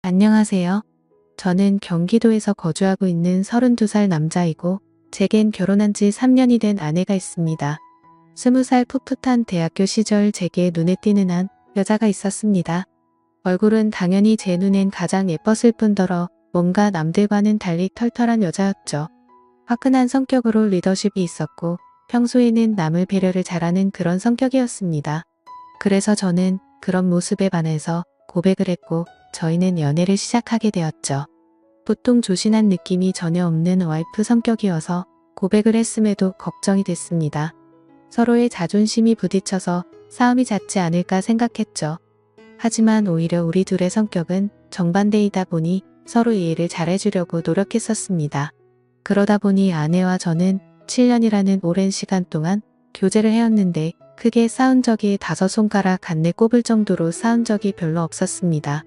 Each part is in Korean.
안녕하세요. 저는 경기도에서 거주하고 있는 32살 남자이고 제겐 결혼한 지 3년이 된 아내가 있습니다. 20살 풋풋한 대학교 시절 제게 눈에 띄는 한 여자가 있었습니다. 얼굴은 당연히 제 눈엔 가장 예뻤을 뿐더러 뭔가 남들과는 달리 털털한 여자였죠. 화끈한 성격으로 리더십이 있었고 평소에는 남을 배려를 잘하는 그런 성격이었습니다. 그래서 저는 그런 모습에 반해서 고백을 했고 저희는 연애를 시작하게 되었죠. 보통 조신한 느낌이 전혀 없는 와이프 성격이어서 고백을 했음에도 걱정이 됐습니다. 서로의 자존심이 부딪혀서 싸움이 잦지 않을까 생각했죠. 하지만 오히려 우리 둘의 성격은 정반대이다 보니 서로 이해를 잘해주려고 노력했었습니다. 그러다 보니 아내와 저는 7년이라는 오랜 시간 동안 교제를 해왔는데 크게 싸운 적이 5손가락 안내 꼽을 정도로 싸운 적이 별로 없었습니다.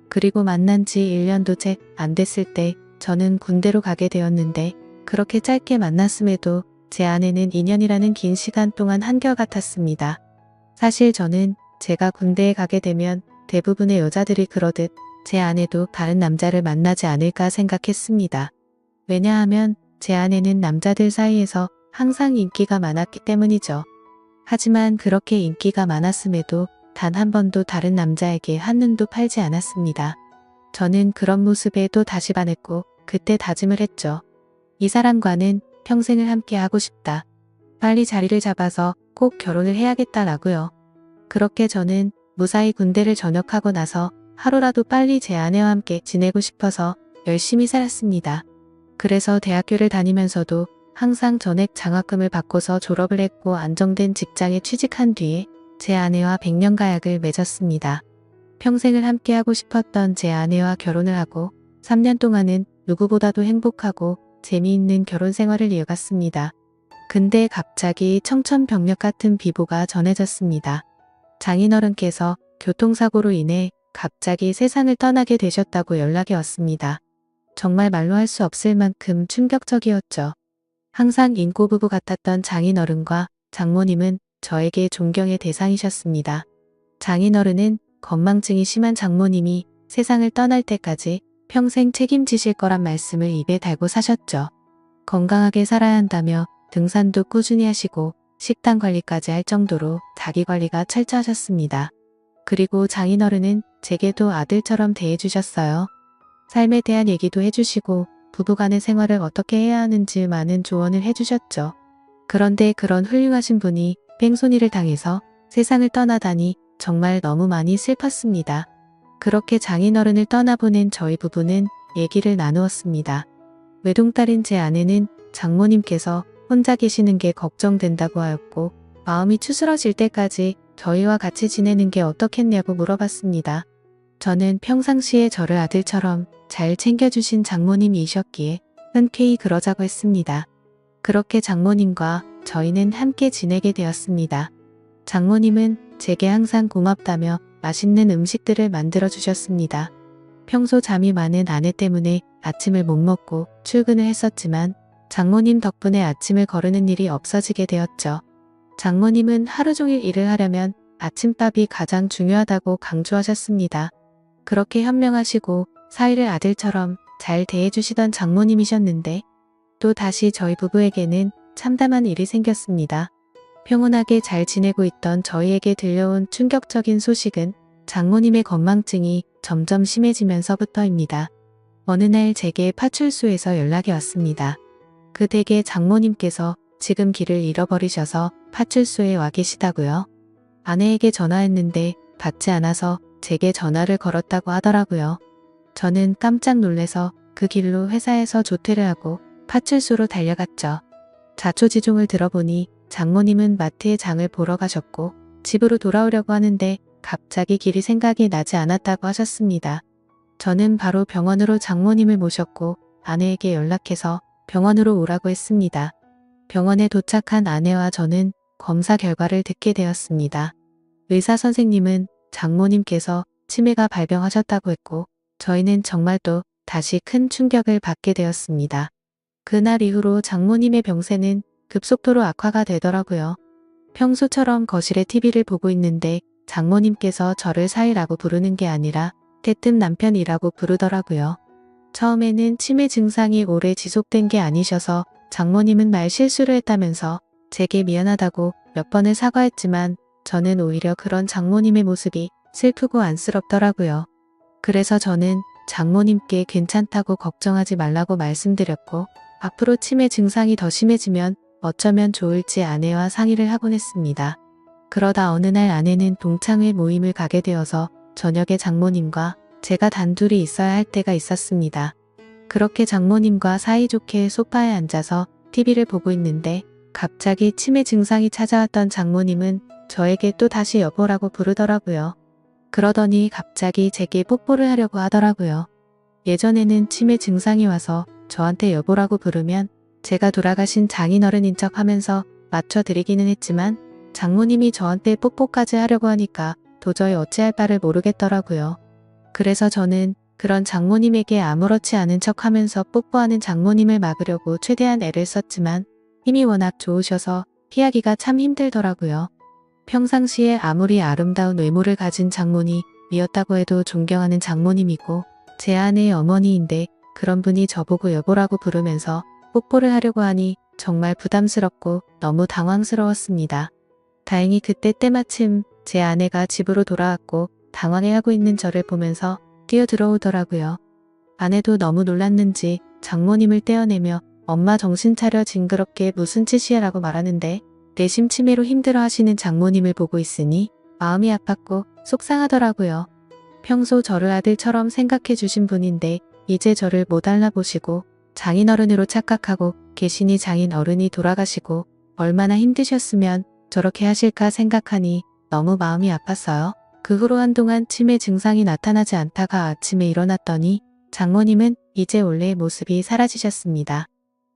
그리고 만난 지 1년도 채 안 됐을 때 저는 군대로 가게 되었는데 그렇게 짧게 만났음에도 제 아내는 2년이라는 긴 시간 동안 한결같았습니다. 사실 저는 제가 군대에 가게 되면 대부분의 여자들이 그러듯 제 아내도 다른 남자를 만나지 않을까 생각했습니다. 왜냐하면 제 아내는 남자들 사이에서 항상 인기가 많았기 때문이죠. 하지만 그렇게 인기가 많았음에도 단 한 번도 다른 남자에게 한눈도 팔지 않았습니다. 저는 그런 모습에 또 다시 반했고 그때 다짐을 했죠. 이 사람과는 평생을 함께 하고 싶다. 빨리 자리를 잡아서 꼭 결혼을 해야겠다라고요. 그렇게 저는 무사히 군대를 전역하고 나서 하루라도 빨리 제 아내와 함께 지내고 싶어서 열심히 살았습니다. 그래서 대학교를 다니면서도 항상 전액 장학금을 받고서 졸업을 했고 안정된 직장에 취직한 뒤에 제 아내와 100년 가약을 맺었습니다. 평생을 함께하고 싶었던 제 아내와 결혼을 하고 3년 동안은 누구보다도 행복하고 재미있는 결혼 생활을 이어갔습니다. 근데 갑자기 청천벽력 같은 비보가 전해졌습니다. 장인어른께서 교통사고로 인해 갑자기 세상을 떠나게 되셨다고 연락이 왔습니다. 정말 말로 할 수 없을 만큼 충격적이었죠. 항상 인꼬부부 같았던 장인어른과 장모님은 저에게 존경의 대상이셨습니다. 장인어른은 건망증이 심한 장모님이 세상을 떠날 때까지 평생 책임지실 거란 말씀을 입에 달고 사셨죠. 건강하게 살아야 한다며 등산도 꾸준히 하시고 식단 관리까지 할 정도로 자기 관리가 철저하셨습니다. 그리고 장인어른은 제게도 아들처럼 대해주셨어요. 삶에 대한 얘기도 해주시고 부부간의 생활을 어떻게 해야 하는지 많은 조언을 해주셨죠. 그런데 그런 훌륭하신 분이 뺑소니를 당해서 세상을 떠나다니 정말 너무 많이 슬펐습니다. 그렇게 장인어른을 떠나보낸 저희 부부는 얘기를 나누었습니다. 외동딸인 제 아내는 장모님께서 혼자 계시는 게 걱정된다고 하였고 마음이 추스러질 때까지 저희와 같이 지내는 게 어떻겠냐고 물어봤습니다. 저는 평상시에 저를 아들처럼 잘 챙겨주신 장모님이셨기에 흔쾌히 그러자고 했습니다. 그렇게 장모님과 저희는 함께 지내게 되었습니다. 장모님은 제게 항상 고맙다며 맛있는 음식들을 만들어 주셨습니다. 평소 잠이 많은 아내 때문에 아침을 못 먹고 출근을 했었지만 장모님 덕분에 아침을 거르는 일이 없어지게 되었죠. 장모님은 하루 종일 일을 하려면 아침밥이 가장 중요하다고 강조하셨습니다. 그렇게 현명하시고 사위를 아들처럼 잘 대해주시던 장모님이셨는데 또 다시 저희 부부에게는 참담한 일이 생겼습니다. 평온하게 잘 지내고 있던 저희에게 들려온 충격적인 소식은 장모님의 건망증이 점점 심해지면서부터입니다. 어느 날 제게 파출소에서 연락이 왔습니다. 그 댁의 장모님께서 지금 길을 잃어버리셔서 파출소에 와 계시다고요. 아내에게 전화했는데 받지 않아서 제게 전화를 걸었다고 하더라고요. 저는 깜짝 놀래서 그 길로 회사에서 조퇴를 하고 파출소로 달려갔죠. 자초지종을 들어보니 장모님은 마트에 장을 보러 가셨고 집으로 돌아오려고 하는데 갑자기 길이 생각이 나지 않았다고 하셨습니다. 저는 바로 병원으로 장모님을 모셨고 아내에게 연락해서 병원으로 오라고 했습니다. 병원에 도착한 아내와 저는 검사 결과를 듣게 되었습니다. 의사 선생님은 장모님께서 치매가 발병하셨다고 했고 저희는 정말 또 다시 큰 충격을 받게 되었습니다. 그날 이후로 장모님의 병세는 급속도로 악화가 되더라고요. 평소처럼 거실에 TV를 보고 있는데 장모님께서 저를 사위라고 부르는 게 아니라 대뜸 남편이라고 부르더라고요. 처음에는 치매 증상이 오래 지속된 게 아니셔서 장모님은 말 실수를 했다면서 제게 미안하다고 몇 번을 사과했지만 저는 오히려 그런 장모님의 모습이 슬프고 안쓰럽더라고요. 그래서 저는 장모님께 괜찮다고 걱정하지 말라고 말씀드렸고 앞으로 치매 증상이 더 심해지면 어쩌면 좋을지 아내와 상의를 하곤 했습니다. 그러다 어느 날 아내는 동창회 모임을 가게 되어서 저녁에 장모님과 제가 단둘이 있어야 할 때가 있었습니다. 그렇게 장모님과 사이좋게 소파에 앉아서 TV를 보고 있는데 갑자기 치매 증상이 찾아왔던 장모님은 저에게 또 다시 여보라고 부르더라고요. 그러더니 갑자기 제게 뽀뽀를 하려고 하더라고요. 예전에는 치매 증상이 와서 저한테 여보라고 부르면 제가 돌아가신 장인어른인 척 하면서 맞춰드리기는 했지만 장모님이 저한테 뽀뽀까지 하려고 하니까 도저히 어찌할 바를 모르겠더라고요. 그래서 저는 그런 장모님에게 아무렇지 않은 척 하면서 뽀뽀하는 장모님을 막으려고 최대한 애를 썼지만 힘이 워낙 좋으셔서 피하기가 참 힘들더라고요. 평상시에 아무리 아름다운 외모를 가진 장모님이었다고 해도 존경하는 장모님이고 제 아내의 어머니인데 그런 분이 저보고 여보라고 부르면서 뽀뽀를 하려고 하니 정말 부담스럽고 너무 당황스러웠습니다. 다행히 그때 때마침 제 아내가 집으로 돌아왔고 당황해하고 있는 저를 보면서 뛰어들어오더라고요. 아내도 너무 놀랐는지 장모님을 떼어내며 엄마 정신 차려 징그럽게 무슨 짓이야 라고 말하는데 내심 치매로 힘들어 하시는 장모님을 보고 있으니 마음이 아팠고 속상하더라고요. 평소 저를 아들처럼 생각해 주신 분인데 이제 저를 못 알아보시고 장인어른으로 착각하고 계시니 장인어른이 돌아가시고 얼마나 힘드셨으면 저렇게 하실까 생각하니 너무 마음이 아팠어요. 그 후로 한동안 치매 증상이 나타나지 않다가 아침에 일어났더니 장모님은 이제 원래의 모습이 사라지셨습니다.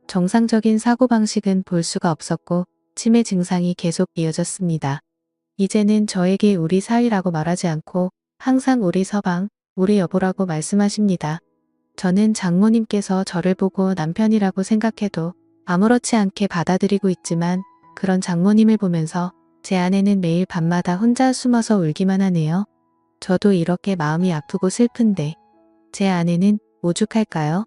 정상적인 사고방식은 볼 수가 없었고 치매 증상이 계속 이어졌습니다. 이제는 저에게 우리 사위라고 말하지 않고 항상 우리 서방, 우리 여보라고 말씀하십니다. 저는 장모님께서 저를 보고 남편이라고 생각해도 아무렇지 않게 받아들이고 있지만 그런 장모님을 보면서 제 아내는 매일 밤마다 혼자 숨어서 울기만 하네요. 저도 이렇게 마음이 아프고 슬픈데 제 아내는 오죽할까요?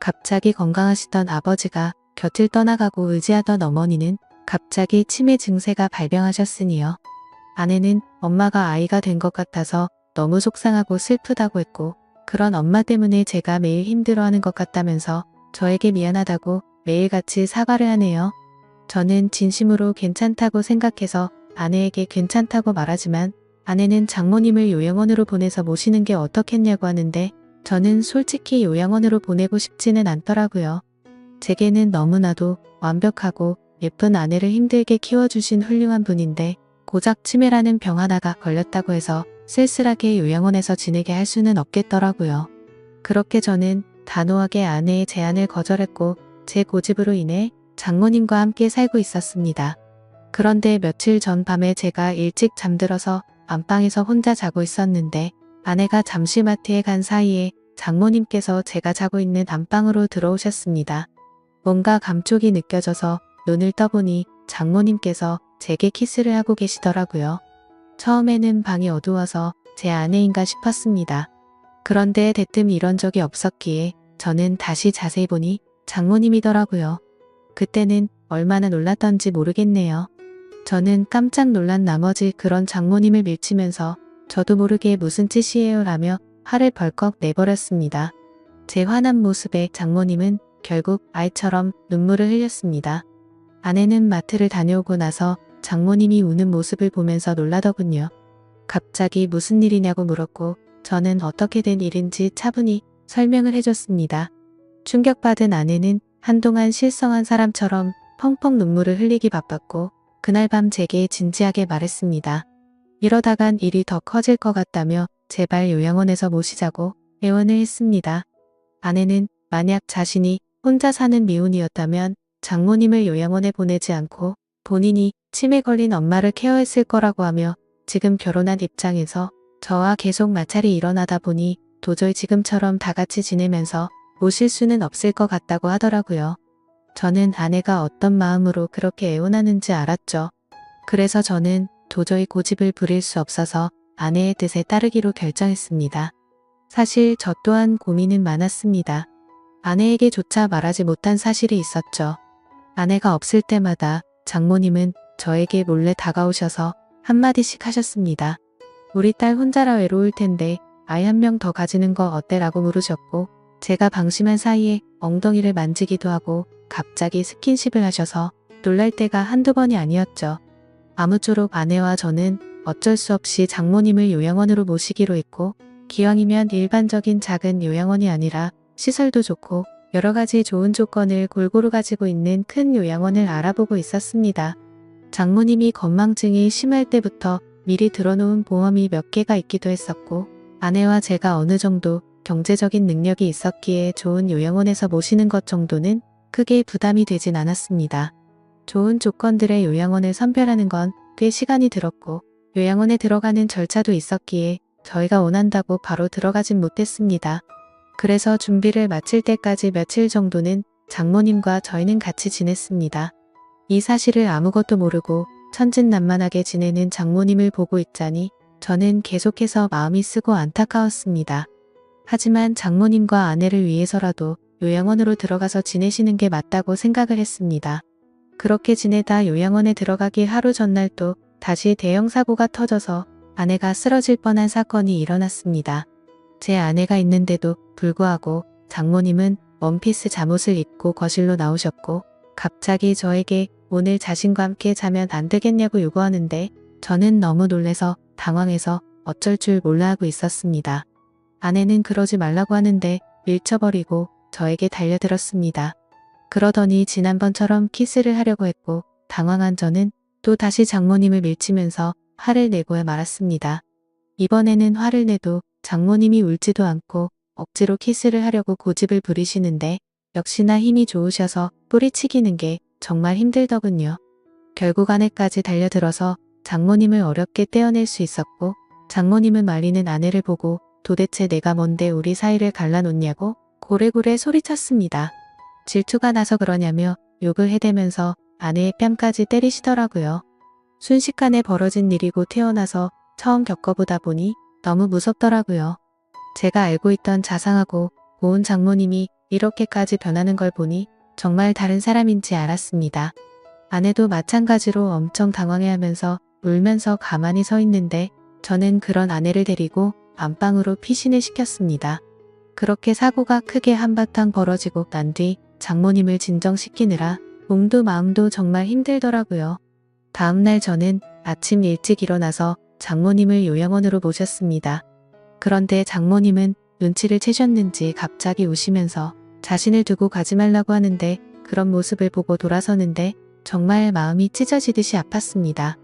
갑자기 건강하시던 아버지가 곁을 떠나가고 의지하던 어머니는 갑자기 치매 증세가 발병하셨으니요. 아내는 엄마가 아이가 된 것 같아서 너무 속상하고 슬프다고 했고 그런 엄마 때문에 제가 매일 힘들어하는 것 같다면서 저에게 미안하다고 매일같이 사과를 하네요. 저는 진심으로 괜찮다고 생각해서 아내에게 괜찮다고 말하지만 아내는 장모님을 요양원으로 보내서 모시는 게 어떻겠냐고 하는데 저는 솔직히 요양원으로 보내고 싶지는 않더라고요. 제게는 너무나도 완벽하고 예쁜 아내를 힘들게 키워주신 훌륭한 분인데 고작 치매라는 병 하나가 걸렸다고 해서 쓸쓸하게 요양원에서 지내게 할 수는 없겠더라고요. 그렇게 저는 단호하게 아내의 제안을 거절했고 제 고집으로 인해 장모님과 함께 살고 있었습니다. 그런데 며칠 전 밤에 제가 일찍 잠들어서 안방에서 혼자 자고 있었는데 아내가 잠시 마트에 간 사이에 장모님께서 제가 자고 있는 안방으로 들어오셨습니다. 뭔가 감촉이 느껴져서 눈을 떠보니 장모님께서 제게 키스를 하고 계시더라고요. 처음에는 방이 어두워서 제 아내인가 싶었습니다. 그런데 대뜸 이런 적이 없었기에 저는 다시 자세히 보니 장모님이더라고요. 그때는 얼마나 놀랐던지 모르겠네요. 저는 깜짝 놀란 나머지 그런 장모님을 밀치면서 저도 모르게 무슨 짓이에요 라며 화를 벌컥 내버렸습니다. 제 화난 모습에 장모님은 결국 아이처럼 눈물을 흘렸습니다. 아내는 마트를 다녀오고 나서 장모님이 우는 모습을 보면서 놀라더군요. 갑자기 무슨 일이냐고 물었고 저는 어떻게 된 일인지 차분히 설명을 해줬습니다. 충격받은 아내는 한동안 실성한 사람처럼 펑펑 눈물을 흘리기 바빴고 그날 밤 제게 진지하게 말했습니다. 이러다간 일이 더 커질 것 같다며 제발 요양원에서 모시자고 애원을 했습니다. 아내는 만약 자신이 혼자 사는 미혼이었다면 장모님을 요양원에 보내지 않고 본인이 치매 걸린 엄마를 케어했을 거라고 하며 지금 결혼한 입장에서 저와 계속 마찰이 일어나다 보니 도저히 지금처럼 다 같이 지내면서 모실 수는 없을 것 같다고 하더라고요. 저는 아내가 어떤 마음으로 그렇게 애원하는지 알았죠. 그래서 저는 도저히 고집을 부릴 수 없어서 아내의 뜻에 따르기로 결정했습니다. 사실 저 또한 고민은 많았습니다. 아내에게조차 말하지 못한 사실이 있었죠. 아내가 없을 때마다 장모님은 저에게 몰래 다가오셔서 한마디씩 하셨습니다. 우리 딸 혼자라 외로울 텐데 아이 한 명 더 가지는 거 어때라고 물으셨고, 제가 방심한 사이에 엉덩이를 만지기도 하고 갑자기 스킨십을 하셔서 놀랄 때가 한두 번이 아니었죠. 아무쪼록 아내와 저는 어쩔 수 없이 장모님을 요양원으로 모시기로 했고, 기왕이면 일반적인 작은 요양원이 아니라 시설도 좋고 여러 가지 좋은 조건을 골고루 가지고 있는 큰 요양원을 알아보고 있었습니다. 장모님이 건망증이 심할 때부터 미리 들어놓은 보험이 몇 개가 있기도 했었고, 아내와 제가 어느 정도 경제적인 능력이 있었기에 좋은 요양원에서 모시는 것 정도는 크게 부담이 되진 않았습니다. 좋은 조건들의 요양원을 선별하는 건 꽤 시간이 들었고, 요양원에 들어가는 절차도 있었기에 저희가 원한다고 바로 들어가진 못했습니다. 그래서 준비를 마칠 때까지 며칠 정도는 장모님과 저희는 같이 지냈습니다. 이 사실을 아무것도 모르고 천진난만하게 지내는 장모님을 보고 있자니 저는 계속해서 마음이 쓰고 안타까웠습니다. 하지만 장모님과 아내를 위해서라도 요양원으로 들어가서 지내시는 게 맞다고 생각을 했습니다. 그렇게 지내다 요양원에 들어가기 하루 전날 또 다시 대형 사고가 터져서 아내가 쓰러질 뻔한 사건이 일어났습니다. 제 아내가 있는데도 불구하고 장모님은 원피스 잠옷을 입고 거실로 나오셨고, 갑자기 저에게 오늘 자신과 함께 자면 안 되겠냐고 요구하는데, 저는 너무 놀래서 당황해서 어쩔 줄 몰라 하고 있었습니다. 아내는 그러지 말라고 하는데 밀쳐버리고 저에게 달려들었습니다. 그러더니 지난번처럼 키스를 하려고 했고, 당황한 저는 또 다시 장모님을 밀치면서 화를 내고야 말았습니다. 이번에는 화를 내도 장모님이 울지도 않고 억지로 키스를 하려고 고집을 부리시는데, 역시나 힘이 좋으셔서 뿌리치기는 게 정말 힘들더군요. 결국 아내까지 달려들어서 장모님을 어렵게 떼어낼 수 있었고, 장모님은 말리는 아내를 보고 도대체 내가 뭔데 우리 사이를 갈라놓냐고 고래고래 소리쳤습니다. 질투가 나서 그러냐며 욕을 해대면서 아내의 뺨까지 때리시더라고요. 순식간에 벌어진 일이고 태어나서 처음 겪어보다 보니 너무 무섭더라고요. 제가 알고 있던 자상하고 고운 장모님이 이렇게까지 변하는 걸 보니 정말 다른 사람인지 알았습니다. 아내도 마찬가지로 엄청 당황해하면서 울면서 가만히 서 있는데, 저는 그런 아내를 데리고 안방으로 피신을 시켰습니다. 그렇게 사고가 크게 한바탕 벌어지고 난 뒤 장모님을 진정시키느라 몸도 마음도 정말 힘들더라고요. 다음날 저는 아침 일찍 일어나서 장모님을 요양원으로 모셨습니다. 그런데 장모님은 눈치를 채셨는지 갑자기 우시면서 자신을 두고 가지 말라고 하는데, 그런 모습을 보고 돌아서는데 정말 마음이 찢어지듯이 아팠습니다.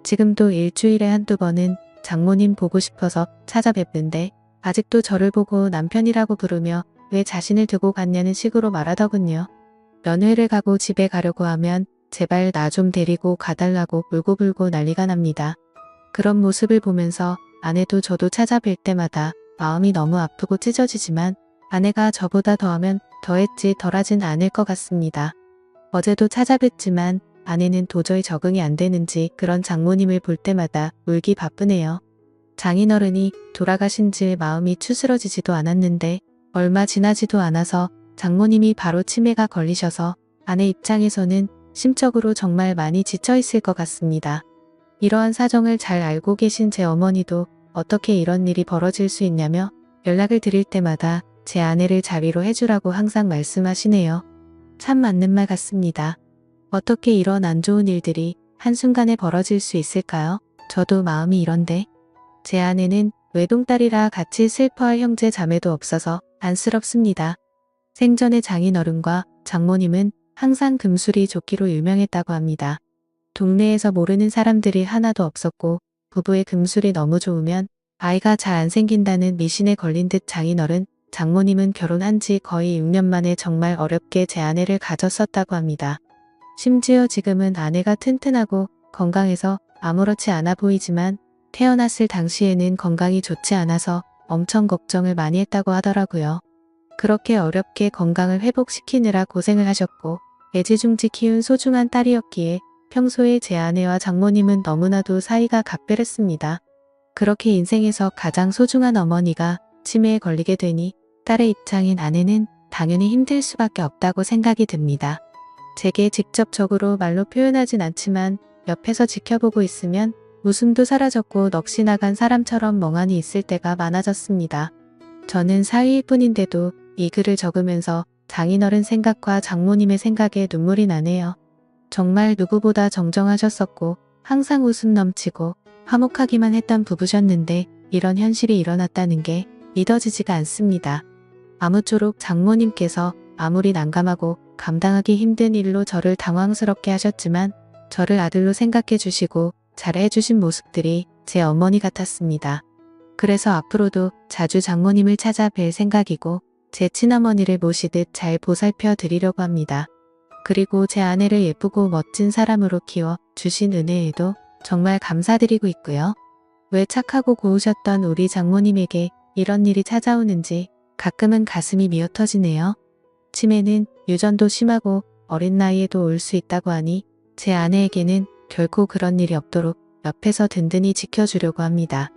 지금도 일주일에 한두 번은 장모님 보고 싶어서 찾아뵙는데, 아직도 저를 보고 남편이라고 부르며 왜 자신을 두고 갔냐는 식으로 말하더군요. 면회를 가고 집에 가려고 하면 제발 나 좀 데리고 가달라고 울고불고 난리가 납니다. 그런 모습을 보면서 아내도 저도 찾아뵐 때마다 마음이 너무 아프고 찢어지지만, 아내가 저보다 더하면 더했지 덜하진 않을 것 같습니다. 어제도 찾아뵀지만 아내는 도저히 적응이 안 되는지 그런 장모님을 볼 때마다 울기 바쁘네요. 장인어른이 돌아가신 지 마음이 추스러지지도 않았는데, 얼마 지나지도 않아서 장모님이 바로 치매가 걸리셔서 아내 입장에서는 심적으로 정말 많이 지쳐 있을 것 같습니다. 이러한 사정을 잘 알고 계신 제 어머니도 어떻게 이런 일이 벌어질 수 있냐며 연락을 드릴 때마다 제 아내를 자위로 해주라고 항상 말씀하시네요. 참 맞는 말 같습니다. 어떻게 이런 안 좋은 일들이 한순간에 벌어질 수 있을까요? 저도 마음이 이런데. 제 아내는 외동딸이라 같이 슬퍼할 형제 자매도 없어서 안쓰럽습니다. 생전에 장인어른과 장모님은 항상 금술이 좋기로 유명했다고 합니다. 동네에서 모르는 사람들이 하나도 없었고, 부부의 금술이 너무 좋으면 아이가 잘 안 생긴다는 미신에 걸린 듯 장인어른, 장모님은 결혼한 지 거의 6년 만에 정말 어렵게 제 아내를 가졌었다고 합니다. 심지어 지금은 아내가 튼튼하고 건강해서 아무렇지 않아 보이지만, 태어났을 당시에는 건강이 좋지 않아서 엄청 걱정을 많이 했다고 하더라고요. 그렇게 어렵게 건강을 회복시키느라 고생을 하셨고, 애지중지 키운 소중한 딸이었기에 평소에 제 아내와 장모님은 너무나도 사이가 각별했습니다. 그렇게 인생에서 가장 소중한 어머니가 치매에 걸리게 되니 딸의 입장인 아내는 당연히 힘들 수밖에 없다고 생각이 듭니다. 제게 직접적으로 말로 표현하진 않지만 옆에서 지켜보고 있으면 웃음도 사라졌고 넋이 나간 사람처럼 멍하니 있을 때가 많아졌습니다. 저는 사위일 뿐인데도 이 글을 적으면서 장인어른 생각과 장모님의 생각에 눈물이 나네요. 정말 누구보다 정정하셨었고 항상 웃음 넘치고 화목하기만 했던 부부셨는데 이런 현실이 일어났다는 게 믿어지지가 않습니다. 아무쪼록 장모님께서 아무리 난감하고 감당하기 힘든 일로 저를 당황스럽게 하셨지만 저를 아들로 생각해 주시고 잘해 주신 모습들이 제 어머니 같았습니다. 그래서 앞으로도 자주 장모님을 찾아뵐 생각이고 제 친어머니를 모시듯 잘 보살펴 드리려고 합니다. 그리고 제 아내를 예쁘고 멋진 사람으로 키워 주신 은혜에도 정말 감사드리고 있고요. 왜 착하고 고우셨던 우리 장모님에게 이런 일이 찾아오는지 가끔은 가슴이 미어터지네요. 치매는 유전도 심하고 어린 나이에도 올 수 있다고 하니 제 아내에게는 결코 그런 일이 없도록 옆에서 든든히 지켜주려고 합니다.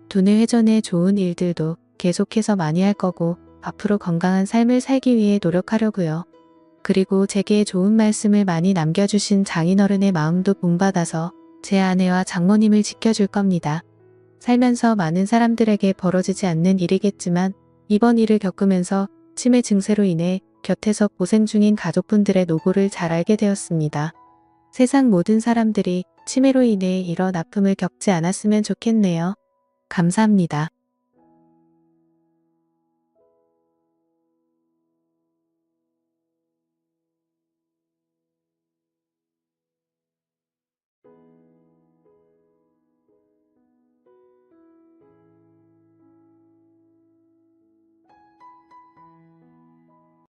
두뇌 회전에 좋은 일들도 계속해서 많이 할 거고 앞으로 건강한 삶을 살기 위해 노력하려고요. 그리고 제게 좋은 말씀을 많이 남겨주신 장인어른의 마음도 본받아서 제 아내와 장모님을 지켜줄 겁니다. 살면서 많은 사람들에게 벌어지지 않는 일이겠지만 이번 일을 겪으면서 치매 증세로 인해 곁에서 고생 중인 가족분들의 노고를 잘 알게 되었습니다. 세상 모든 사람들이 치매로 인해 이런 아픔을 겪지 않았으면 좋겠네요. 감사합니다.